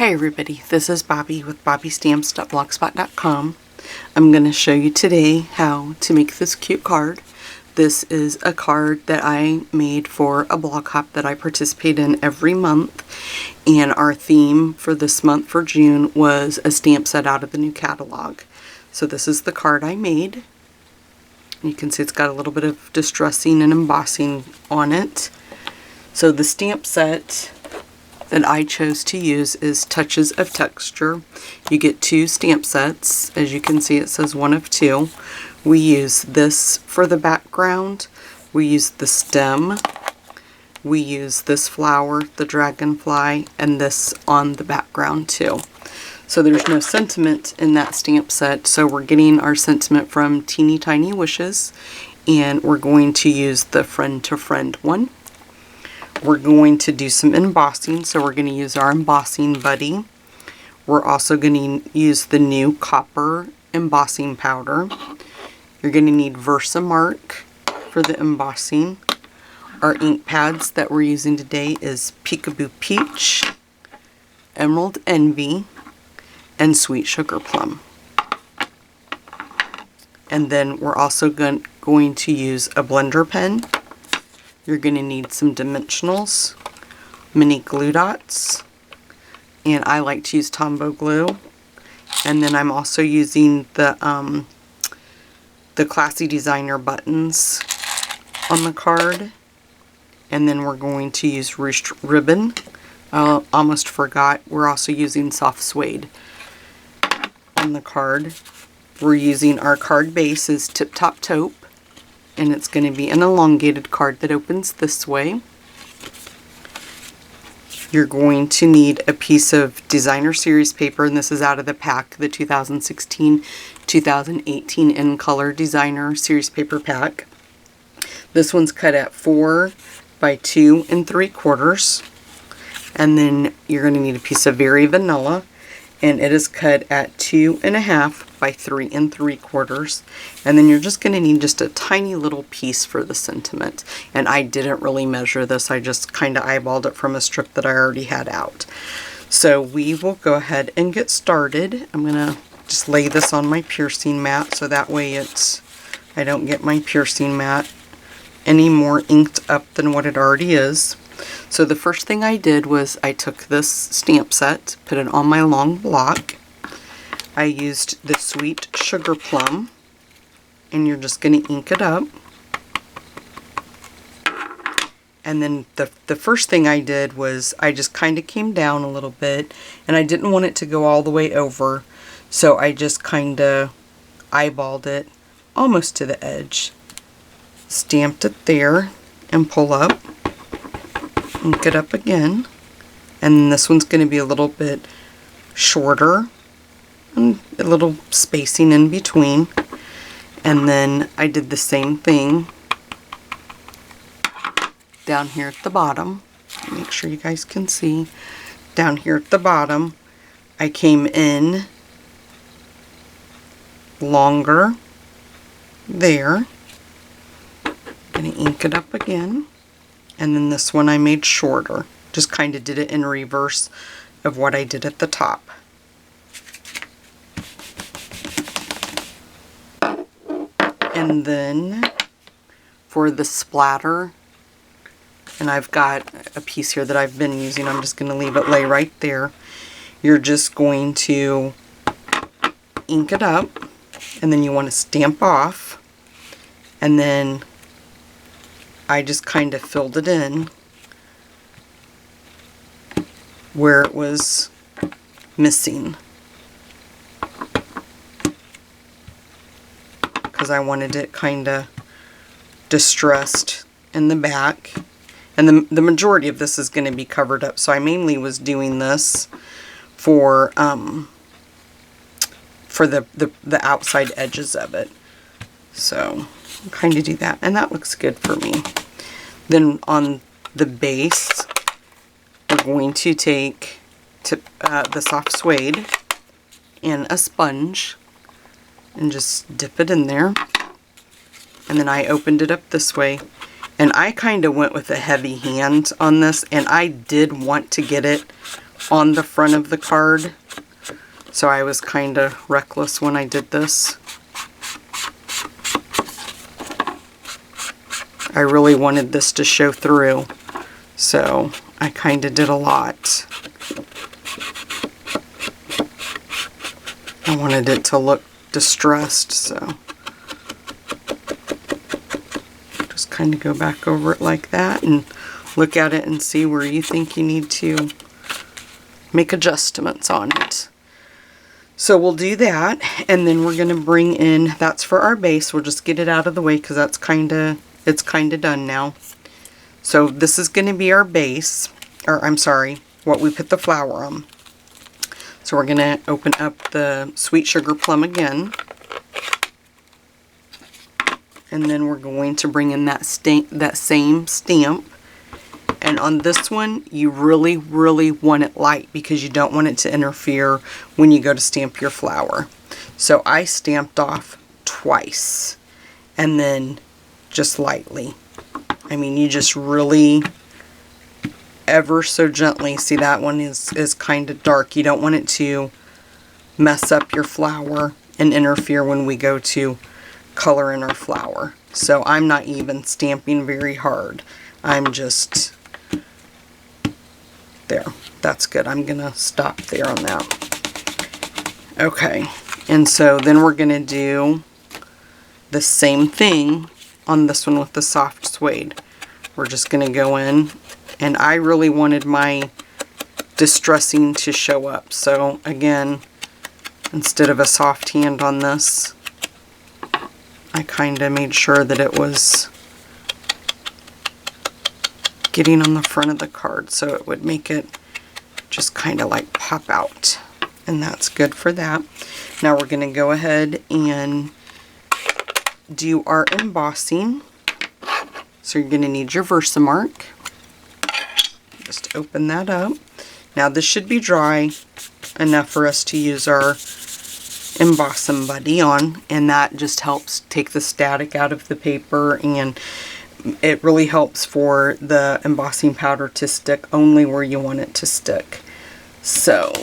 Hi everybody, this is Bobby with bobbystamps.blogspot.com. I'm going to show you today how to make this cute card. This is a card that I made for a blog hop that I participate in every month, and our theme for this month for June was a stamp set out of the new catalog. So this is the card I made. You can see it's got a little bit of distressing and embossing on it. So the stamp set that I chose to use is Touches of Texture. You get 2 stamp sets. As you can see, it says 1 of 2. We use this for the background. We use the stem. We use this flower, the dragonfly, and this on the background too. So there's no sentiment in that stamp set, so we're getting our sentiment from Teeny Tiny Wishes, and we're going to use the Friend to Friend one. We're going to do some embossing, so we're going to use our embossing buddy. We're also going to use the new copper embossing powder. You're going to need Versamark for the embossing. Our ink pads that we're using today is Peekaboo Peach, Emerald Envy, and Sweet Sugar Plum. And then we're also going to use a blender pen. You're going to need some dimensionals, mini glue dots, and I like to use Tombow glue. And then I'm also using the Classy Designer buttons on the card. And then we're going to use ruched ribbon. I almost forgot, we're also using soft suede on the card. We're using our card base is Tip Top Taupe, and it's going to be an elongated card that opens this way. You're going to need a piece of designer series paper, and this is out of the pack, the 2016-2018 in color designer series paper pack. This one's cut at 4 by 2 3/4, and then you're going to need a piece of Very Vanilla, and it is cut at 2 1/2 by 3 3/4, and then you're just going to need just a tiny little piece for the sentiment. And I didn't really measure this, I just kind of eyeballed it from a strip that I already had out. So we will go ahead and get started. I'm going to just lay this on my piercing mat so that way I don't get my piercing mat any more inked up than what it already is. So the first thing I did was I took this stamp set, put it on my long block. I used the Sweet Sugar Plum, and you're just going to ink it up. And then the first thing I did was I just kind of came down a little bit, and I didn't want it to go all the way over, so I just kind of eyeballed it almost to the edge. Stamped it there and pull up. Ink it up again, and this one's going to be a little bit shorter and a little spacing in between. And then I did the same thing down here at the bottom. Make sure you guys can see. Down here at the bottom I came in longer there. I'm going to ink it up again. And then this one I made shorter. Just kind of did it in reverse of what I did at the top. And then for the splatter, and I've got a piece here that I've been using, I'm just going to leave it lay right there. You're just going to ink it up, and then you want to stamp off, and then I just kind of filled it in where it was missing, because I wanted it kind of distressed in the back. And the majority of this is going to be covered up, so I mainly was doing this for the outside edges of it. So kind of do that, and that looks good for me. Then on the base, we're going to take the soft suede and a sponge and just dip it in there. And then I opened it up this way, and I kind of went with a heavy hand on this, and I did want to get it on the front of the card. So I was kind of reckless when I did this. I really wanted this to show through, so I kind of did a lot. I wanted it to look distressed, so just kind of go back over it like that and look at it and see where you think you need to make adjustments on it. So we'll do that, and then we're going to bring in, that's for our base. We'll just get it out of the way because that's it's kind of done now. So this is going to be our base, or I'm sorry, what we put the flower on. So we're going to open up the Sweet Sugar Plum again. And then we're going to bring in that same stamp. And on this one, you really, really want it light because you don't want it to interfere when you go to stamp your flower. So I stamped off twice and then just lightly. I mean, you just really ever so gently. See, that one is kind of dark. You don't want it to mess up your flower and interfere when we go to color in our flower. So I'm not even stamping very hard. I'm just... there. That's good. I'm going to stop there on that. Okay. And so then we're going to do the same thing on this one with the soft suede. We're just going to go in, and I really wanted my distressing to show up. So again, instead of a soft hand on this, I kind of made sure that it was getting on the front of the card so it would make it just kind of like pop out, and that's good for that. Now we're going to go ahead and do our embossing. So you're going to need your Versamark. Just open that up. Now this should be dry enough for us to use our Embossing Buddy on, and that just helps take the static out of the paper, and it really helps for the embossing powder to stick only where you want it to stick. So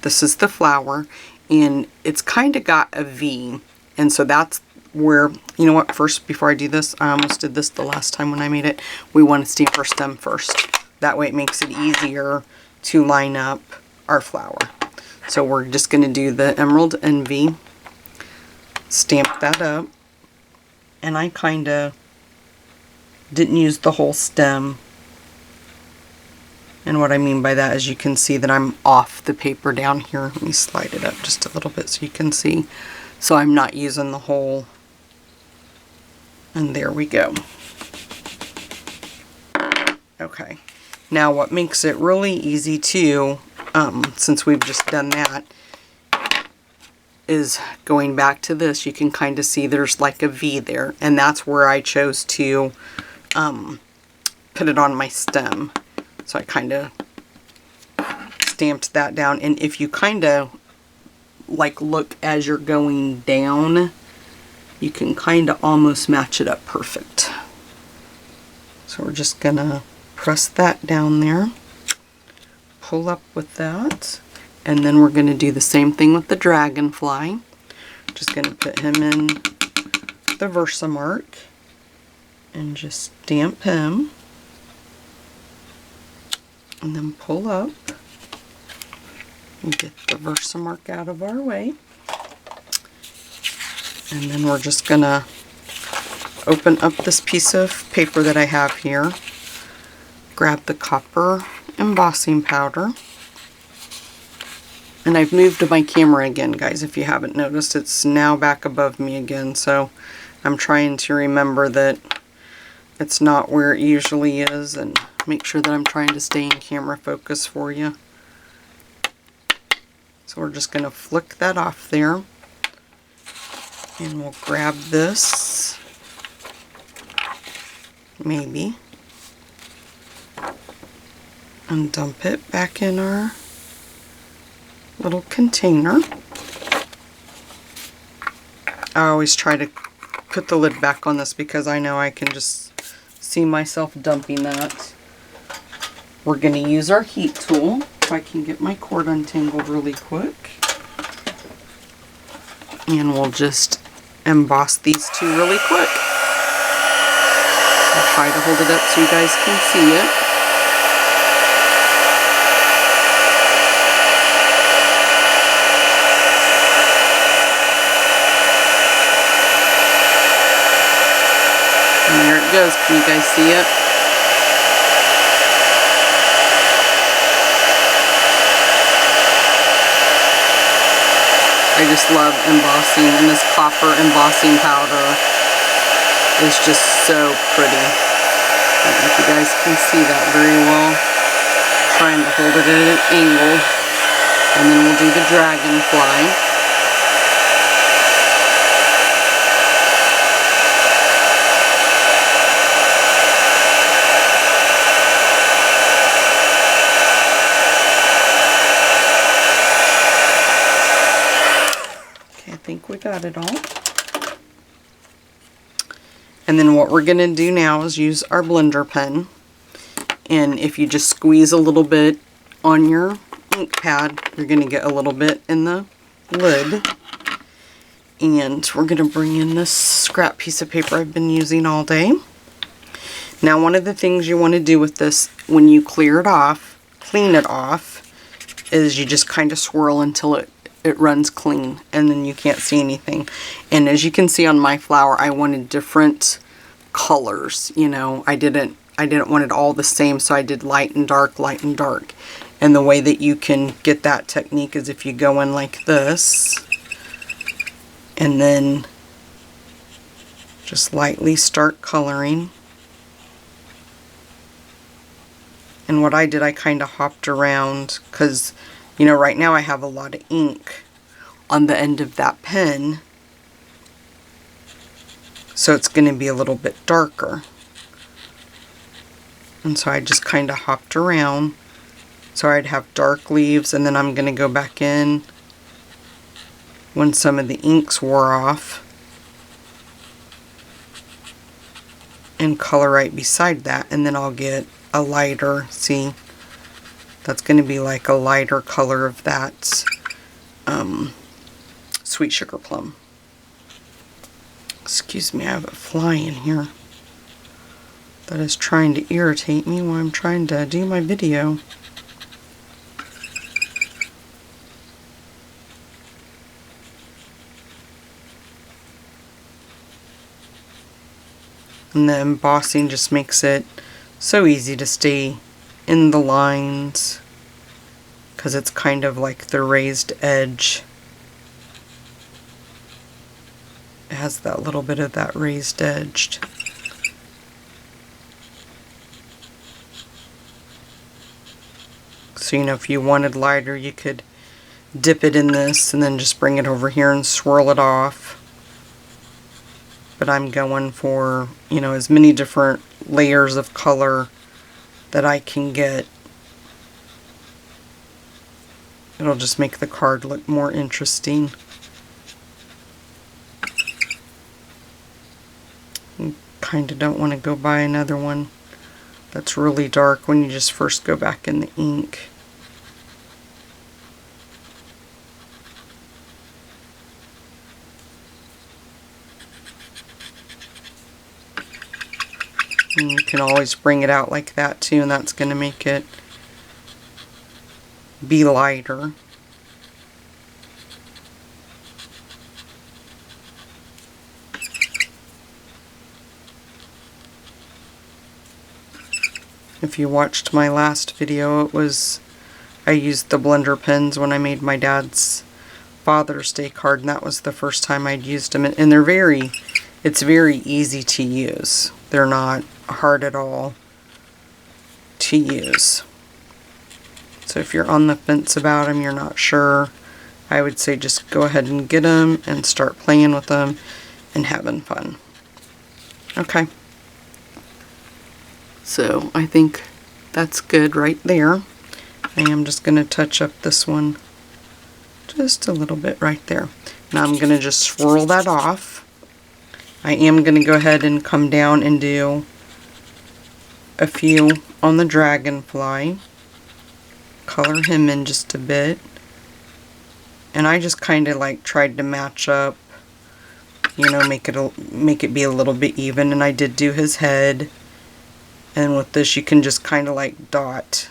this is the flower, and it's kind of got a V, and so that's where, you know what, first, before I do this, I almost did this the last time when I made it, we want to stamp our stem first. That way it makes it easier to line up our flower. So we're just going to do the Emerald Envy, stamp that up, and I kind of didn't use the whole stem. And what I mean by that is you can see that I'm off the paper down here. Let me slide it up just a little bit so you can see. So I'm not using the whole. And there we go. Okay. Now what makes it really easy too, since we've just done that, is going back to this. You can kind of see there's like a V there, and that's where I chose to put it on my stem. So I kind of stamped that down, and if you kind of like look as you're going down, you can kind of almost match it up perfect. So we're just gonna press that down there, pull up with that, and then we're gonna do the same thing with the dragonfly. Just gonna put him in the Versamark and just stamp him, and then pull up and get the Versamark out of our way. And then we're just gonna open up this piece of paper that I have here, grab the copper embossing powder, and I've moved my camera again, guys. If you haven't noticed, it's now back above me again, so I'm trying to remember that it's not where it usually is, and make sure that I'm trying to stay in camera focus for you. So we're just gonna flick that off there. And we'll grab this, maybe, and dump it back in our little container. I always try to put the lid back on this because I know I can just see myself dumping that. We're going to use our heat tool. if I can get my cord untangled really quick. And we'll just emboss these two really quick. I'll try to hold it up so you guys can see it. And there it goes. Can you guys see it? I just love embossing, and this copper embossing powder is just so pretty. I don't know if you guys can see that very well. I'm trying to hold it at an angle, and then we'll do the dragonfly. I think we got it all. And then what we're going to do now is use our blender pen. And if you just squeeze a little bit on your ink pad, you're going to get a little bit in the lid. And we're going to bring in this scrap piece of paper I've been using all day. Now, one of the things you want to do with this when you clean it off, is you just kind of swirl until it runs clean, and then you can't see anything. And as you can see on my flower, I wanted different colors. You know, I didn't want it all the same, so I did light and dark, light and dark. And the way that you can get that technique is if you go in like this, and then just lightly start coloring. And what I did, I kind of hopped around, because you know, right now I have a lot of ink on the end of that pen, so it's going to be a little bit darker. And so I just kind of hopped around. So I'd have dark leaves, and then I'm going to go back in when some of the inks wore off and color right beside that, and then I'll get a lighter, see, that's going to be like a lighter color of that Sweet Sugar Plum. Excuse me, I have a fly in here that is trying to irritate me while I'm trying to do my video. And the embossing just makes it so easy to stay in the lines, because it's kind of like the raised edge. It has that little bit of that raised edge. So, you know, if you wanted lighter, you could dip it in this and then just bring it over here and swirl it off. But I'm going for, you know, as many different layers of color that I can get. It'll just make the card look more interesting. You kind of don't want to go buy another one that's really dark when you just first go back in the ink. And you can always bring it out like that too, and that's going to make it be lighter. If you watched my last video, I used the blender pens when I made my dad's Father's Day card, and that was the first time I'd used them. And it's very easy to use. They're not hard at all to use. So if you're on the fence about them, you're not sure, I would say just go ahead and get them and start playing with them and having fun. Okay. So I think that's good right there. I am just going to touch up this one just a little bit right there. Now I'm going to just swirl that off. I am going to go ahead and come down and do a few on the dragonfly. color him in just a bit. And I just kind of like tried to match up, you know, make it be a little bit even. And I did do his head. And with this, you can just kind of like dot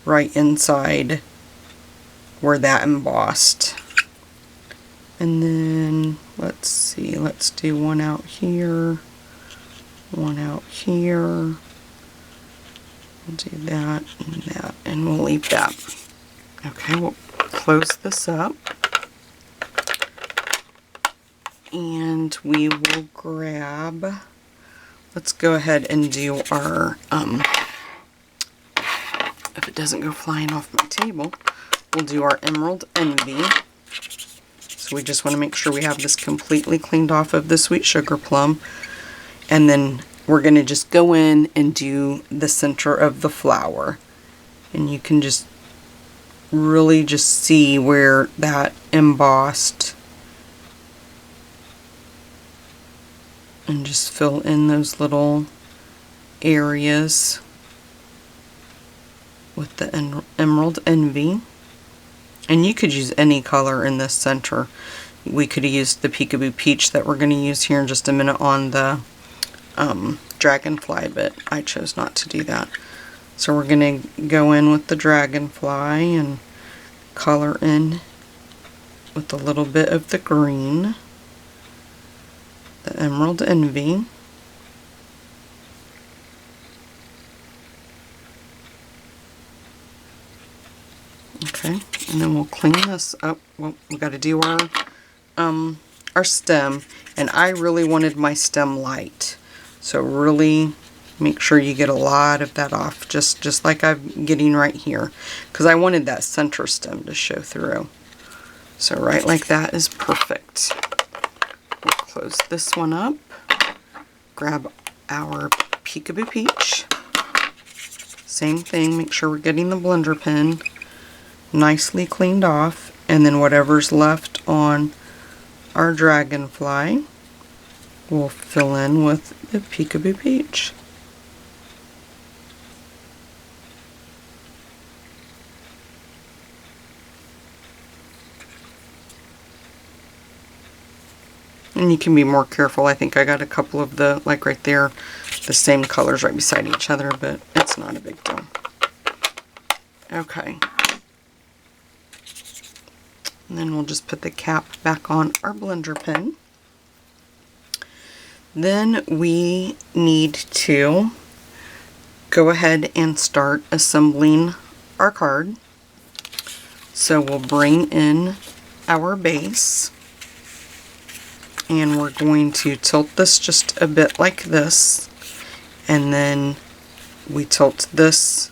right inside where that embossed. And then let's see, let's do one out here, one out here. We'll do that and that, and we'll leave that. Okay, we'll close this up. And we will grab, let's go ahead and do our, if it doesn't go flying off my table, we'll do our Emerald Envy. So we just want to make sure we have this completely cleaned off of the Sweet Sugar Plum. And then we're going to just go in and do the center of the flower. And you can just really just see where that embossed. And just fill in those little areas with the Emerald Envy. And you could use any color in this center. We could have used the Peekaboo Peach that we're going to use here in just a minute on the Dragonfly, but I chose not to do that. So we're going to go in with the Dragonfly and color in with a little bit of the green, the Emerald Envy. Okay, and then we'll clean this up. Well, we got to do our stem, and I really wanted my stem light. So really make sure you get a lot of that off, just like I'm getting right here, because I wanted that center stem to show through. So right like that is perfect. We'll close this one up, grab our Peekaboo Peach. Same thing, make sure we're getting the blender pen nicely cleaned off, and then whatever's left on our Dragonfly we'll fill in with the Peekaboo Peach. And you can be more careful. I think I got a couple of the, like right there, the same colors right beside each other, but it's not a big deal. Okay. And then we'll just put the cap back on our blender pen. Then we need to go ahead and start assembling our card. So we'll bring in our base, and we're going to tilt this just a bit like this, and then we tilt this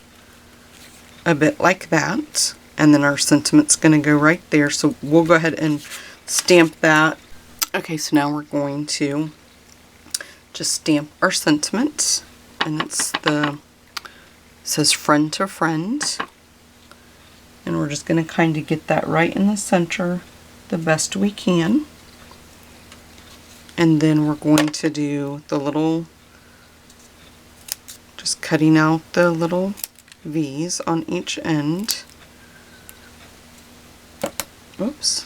a bit like that. And then our sentiment's going to go right there. So we'll go ahead and stamp that. Okay, so now we're going to just stamp our sentiment. And it's it says friend to friend. And we're just going to kind of get that right in the center the best we can. And then we're going to do the little, just cutting out the little V's on each end. Oops.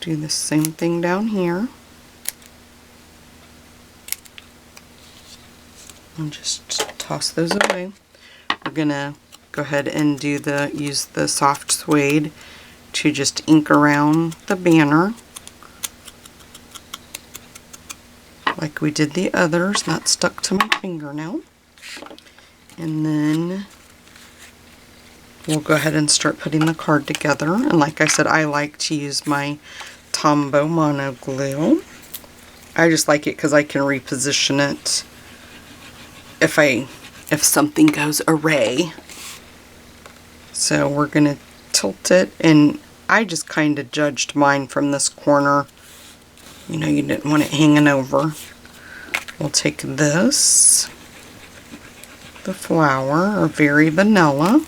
Do the same thing down here. And just toss those away. We're gonna go ahead and use the soft suede to just ink around the banner like we did the others. That stuck to my fingernail. And then we'll go ahead and start putting the card together. And like I said, I like to use my Tombow Mono Glue. I just like it because I can reposition it if something goes awry. So we're going to tilt it, and I just kind of judged mine from this corner. You know, you didn't want it hanging over. We'll take this, the flower, or Very Vanilla.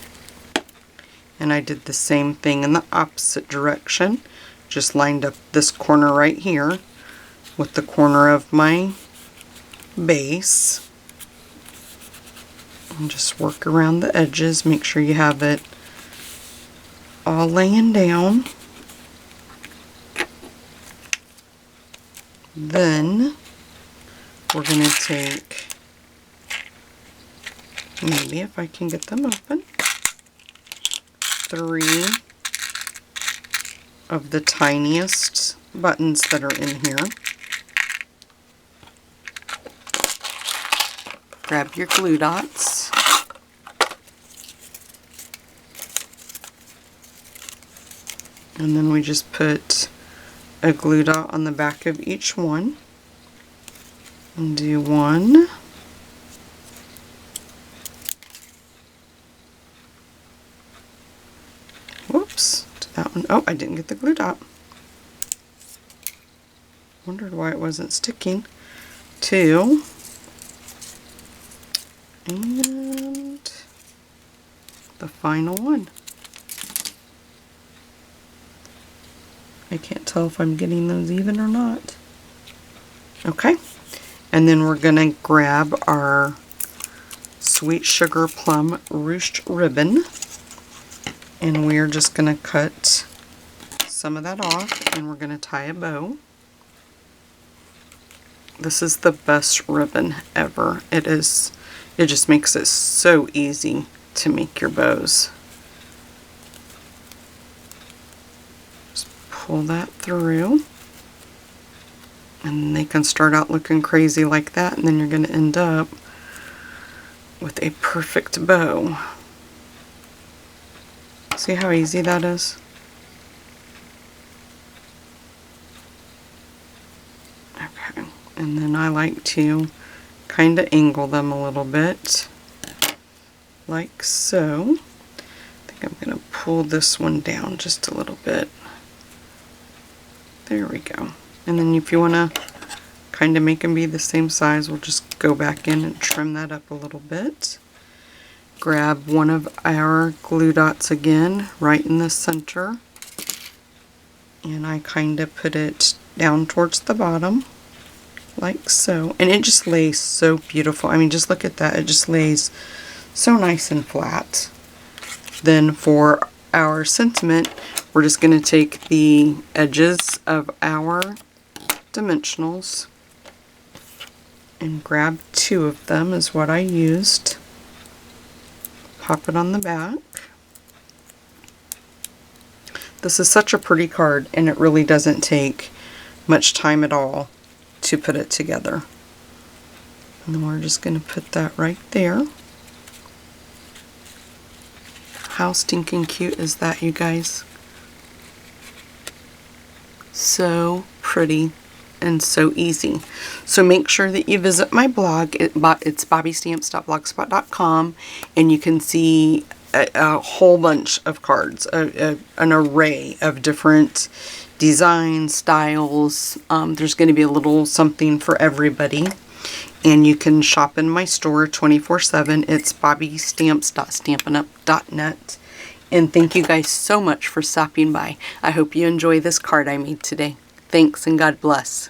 And I did the same thing in the opposite direction. Just lined up this corner right here with the corner of my base. And just work around the edges. Make sure you have it all laying down. Then we're going to take, maybe if I can get them open, 3 of the tiniest buttons that are in here. Grab your glue dots. And then we just put a glue dot on the back of each one. And do 1. Whoops, that one. Oh, I didn't get the glue dot. Wondered why it wasn't sticking. 2. And the final one. I can't tell if I'm getting those even or not. Okay, and then we're going to grab our Sweet Sugar Plum ruched ribbon, and we're just going to cut some of that off, and we're going to tie a bow. This is the best ribbon ever. It just makes it so easy to make your bows. Just pull that through, and they can start out looking crazy like that, and then you're going to end up with a perfect bow. See how easy that is? Okay, and then I like to kind of angle them a little bit, like so. I think I'm going to pull this one down just a little bit. There we go. And then if you want to kind of make them be the same size, we'll just go back in and trim that up a little bit. Grab one of our glue dots again, right in the center, and I kind of put it down towards the bottom, like so. And it just lays so beautiful. I mean, just look at that. It just lays so nice and flat. Then for our sentiment, we're just going to take the edges of our dimensionals and grab 2 of them is what I used. Pop it on the back. This is such a pretty card, and it really doesn't take much time at all to put it together. And then we're just going to put that right there. How stinking cute is that, you guys? So pretty and so easy. So make sure that you visit my blog. It's bobbystamps.blogspot.com, and you can see a whole bunch of cards, an array of different designs, styles. There's going to be a little something for everybody. And you can shop in my store 24/7. It's bobbystamps.stampinup.net. And thank you guys so much for stopping by. I hope you enjoy this card I made today. Thanks, and God bless.